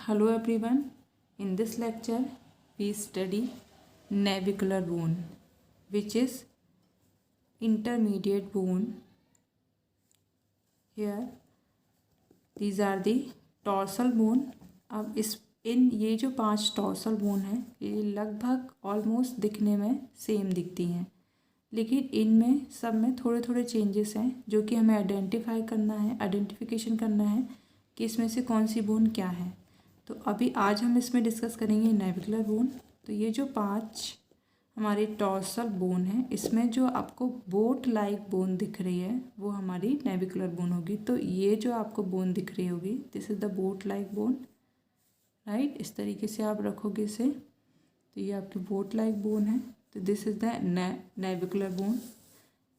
Hello everyone. In this lecture, we study navicular bone, which is intermediate bone. Here, these are the dorsal bone. अब ये जो 5 dorsal bone है, ये लगभग almost दिखने में सेम दिखती हैं, लेकिन इनमें सब में थोड़े थोड़े चेंजेस हैं जो कि हमें आइडेंटिफिकेशन करना है कि इसमें से कौन सी बोन क्या है। तो अभी आज हम इसमें डिस्कस करेंगे नेविकुलर बोन। तो ये जो 5 हमारी डॉर्सल बोन है, इसमें जो आपको बोट लाइक बोन दिख रही है वो हमारी नेविकुलर बोन होगी। तो ये जो आपको बोन दिख रही होगी, this is the boat like bone, right. इस तरीके से आप रखोगे इसे, तो ये आपकी बोट लाइक बोन है। तो this is the navicular bone.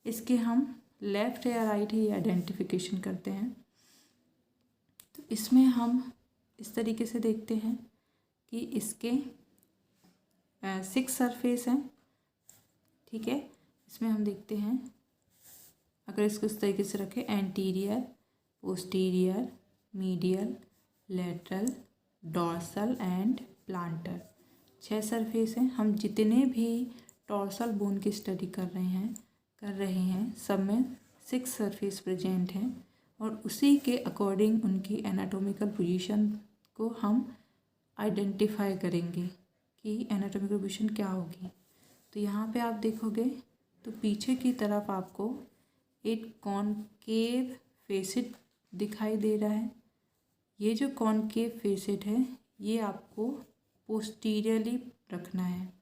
इसके हम लेफ़्ट या राइट ही आइडेंटिफिकेशन करते हैं। तो इसमें हम इस तरीके से देखते हैं कि इसके 6 सरफेस हैं, ठीक है। इसमें हम देखते हैं, अगर इसको इस तरीके से रखें, anterior, posterior, medial, lateral, dorsal and planter, 6 surface हैं। हम जितने भी डॉर्सल बोन की स्टडी कर रहे हैं सब में 6 सरफेस प्रेजेंट हैं, और उसी के अकॉर्डिंग उनकी एनाटॉमिकल पोजीशन को हम आइडेंटिफाई करेंगे कि एनाटॉमिकल पोजीशन क्या होगी। तो यहाँ पे आप देखोगे तो पीछे की तरफ आपको एक कॉनकेव फेसेट दिखाई दे रहा है। ये जो कॉनकेव फेसेट है ये आपको पोस्टीरियरली रखना है।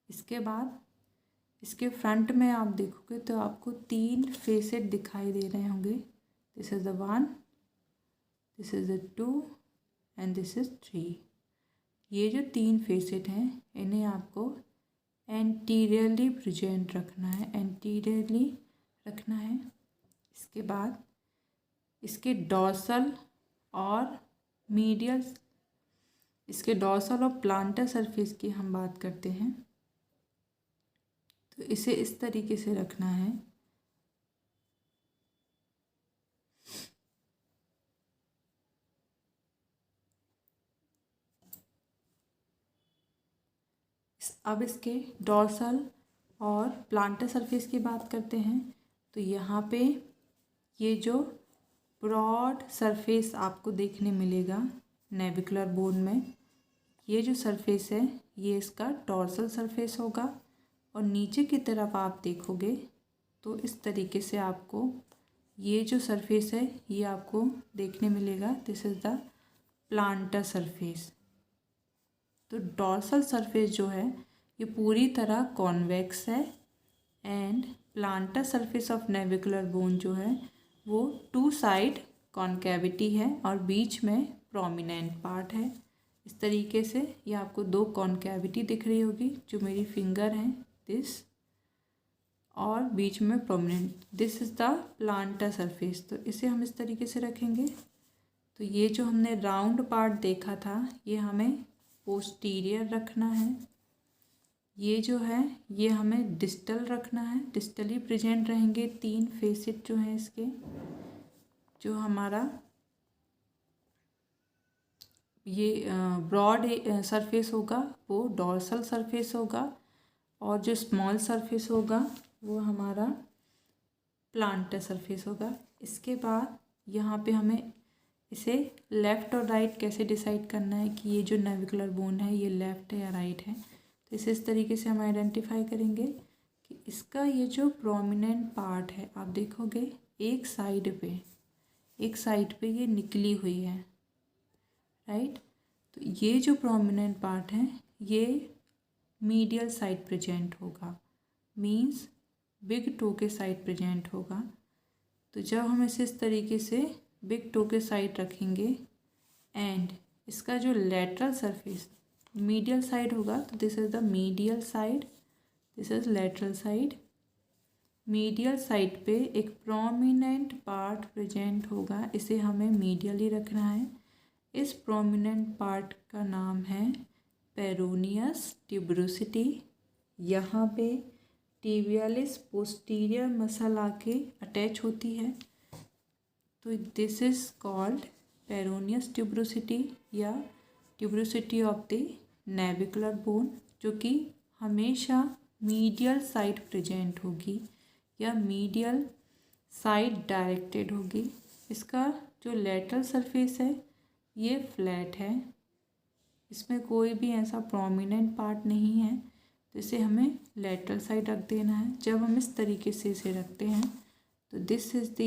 इसके बाद इसके फ्रंट में आप देखोगे तो आपको 3 फेसेट दिखाई दे रहे होंगे। This is the 1, this is the 2 and this is 3। ये जो 3 फेसेट हैं इन्हें आपको एंटीरियरली प्रेजेंट रखना है, एंटीरियरली रखना है। इसके बाद इसके डॉर्सल और मीडियल, इसके डॉर्सल और प्लांटर सरफेस की हम बात करते हैं, तो इसे इस तरीके से रखना है। अब इसके डॉर्सल और प्लांटर सरफेस की बात करते हैं। तो यहाँ पे ये जो ब्रॉड सरफेस आपको देखने मिलेगा नेविकुलर बोन में, ये जो सरफेस है ये इसका डॉर्सल सरफेस होगा, और नीचे की तरफ आप देखोगे तो इस तरीके से आपको ये जो सरफेस है ये आपको देखने मिलेगा। This is the planter surface. तो डॉर्सल सरफेस जो है ये पूरी तरह कॉन्वेक्स है, and planter surface of navicular bone जो है वो 2 साइड कॉन्केविटी है और बीच में प्रोमिनेंट पार्ट है। इस तरीके से ये आपको 2 कॉन्केविटी दिख रही होगी जो मेरी फिंगर हैं, दिस, और बीच में prominent, this is the planter surface. तो इसे हम इस तरीके से रखेंगे। तो ये जो हमने राउंड पार्ट देखा था ये हमें पोस्टीरियर रखना है। ये जो है ये हमें डिस्टल रखना है, डिस्टली प्रेजेंट रहेंगे 3 फेसेट जो हैं इसके। जो हमारा ये ब्रॉड सरफेस होगा वो डॉर्सल सरफेस होगा, और जो स्मॉल सरफेस होगा वो हमारा प्लांटर सरफेस होगा। इसके बाद यहाँ पे हमें इसे लेफ़्ट और राइट कैसे डिसाइड करना है कि ये जो नेविकुलर बोन है ये लेफ़्ट है या राइट है। तो इसे इस तरीके से हम आइडेंटिफाई करेंगे कि इसका ये जो प्रोमिनेंट पार्ट है आप देखोगे एक साइड पे ये निकली हुई है, राइट। तो ये जो प्रोमिनेंट पार्ट है ये मीडियल साइड प्रेजेंट होगा, मींस बिग टो के साइड प्रेजेंट होगा। तो जब हम इसे इस तरीके से बिग टो के साइड रखेंगे एंड इसका जो लेटरल सरफेस मीडियल साइड होगा, तो this is the medial side, this is lateral side. Medial side पे एक प्रोमिनेंट पार्ट प्रेजेंट होगा, इसे हमें मीडियली रखना है। इस प्रोमिनेंट पार्ट का नाम है पेरोनियस ट्यूबरोसिटी। यहाँ पे टिबियालिस पोस्टीरियर मसल आके अटैच होती है, तो this is called peroneus tuberosity या tuberosity of the navicular bone, जो कि हमेशा मीडियल साइड प्रेजेंट होगी या मीडियल साइड डायरेक्टेड होगी। इसका जो लेटरल सरफेस है ये फ्लैट है, इसमें कोई भी ऐसा प्रोमिनेंट पार्ट नहीं है, तो इसे हमें लेटरल साइड रख देना है। जब हम इस तरीके से इसे रखते हैं तो this is the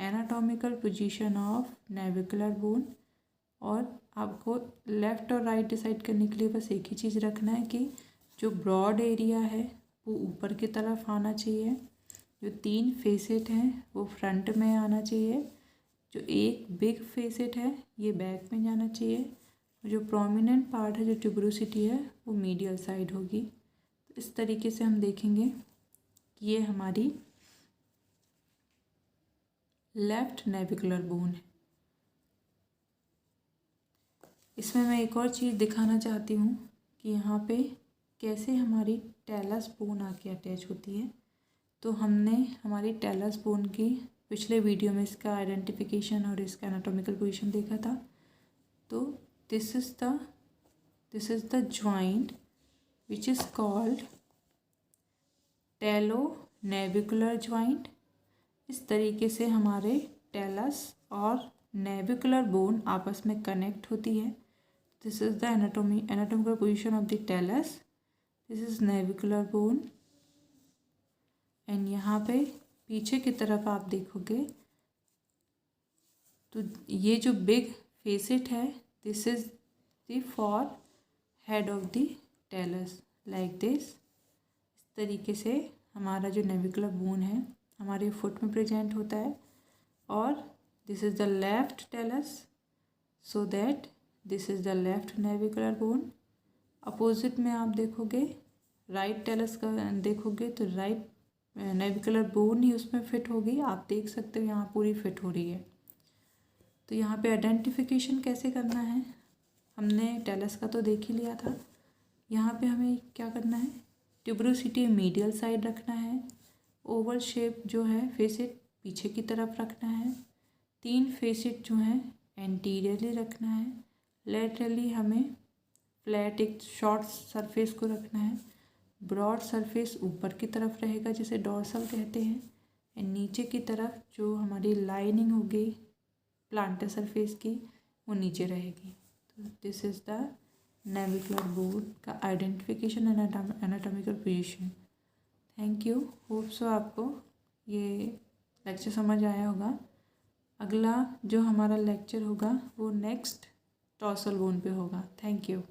anatomical position of navicular bone. और आपको लेफ़्ट और राइट डिसाइड करने के लिए बस एक ही चीज़ रखना है कि जो ब्रॉड एरिया है वो ऊपर की तरफ आना चाहिए, जो 3 फेसेट हैं वो फ्रंट में आना चाहिए, जो एक बिग फेसेट है ये बैक में जाना चाहिए, जो प्रोमिनेंट पार्ट है जो ट्यूबरोसिटी है वो मीडियल साइड होगी। तो इस तरीके से हम देखेंगे कि ये हमारी लेफ्ट नेविकुलर बोन है। इसमें मैं एक और चीज़ दिखाना चाहती हूँ कि यहाँ पे कैसे हमारी टेलस बोन आके अटैच होती है। तो हमने हमारी टेलस बोन की पिछले वीडियो में इसका आइडेंटिफिकेशन और इसका एनाटॉमिकल पोजीशन देखा था। तो this is the joint which is called talonavicular joint. इस तरीके से हमारे टेलस और नेविकुलर बोन आपस में कनेक्ट होती है। This is the anatomical position of the talus, this is navicular bone. And यहाँ पे पीछे की तरफ आप देखोगे तो ये जो बिग फेसेट है this is the for head of the talus like this. इस तरीके से हमारा जो नेविकुलर बोन है हमारे फुट में प्रेजेंट होता है। और this is the left talus, so that this is the left navicular bone. Opposite में आप देखोगे राइट टेलस का देखोगे तो राइट नेविकुलर बोन ही उसमें फिट होगी। आप देख सकते हो यहाँ पूरी फिट हो रही है। तो यहाँ पे आइडेंटिफिकेशन कैसे करना है, हमने टेलस का तो देख ही लिया था। यहाँ पे हमें क्या करना है, ट्यूबरोसिटी मीडियल साइड रखना है, ओवल शेप जो है फेसेट पीछे की तरफ रखना है, 3 फेसेट जो हैं एंटीरियरली रखना है, लेटरली हमें फ्लैट एक शॉर्ट सरफेस को रखना है, ब्रॉड सरफेस ऊपर की तरफ रहेगा जिसे डॉर्सल कहते हैं, एंड नीचे की तरफ जो हमारी लाइनिंग होगी प्लांटर सरफेस की वो नीचे रहेगी। तो this is the navicular bone का identification and anatomical position. Thank you, hope so आपको ये लेक्चर समझ आया होगा। अगला जो हमारा लेक्चर होगा वो नेक्स्ट टॉर्सल बोन पे होगा। Thank you.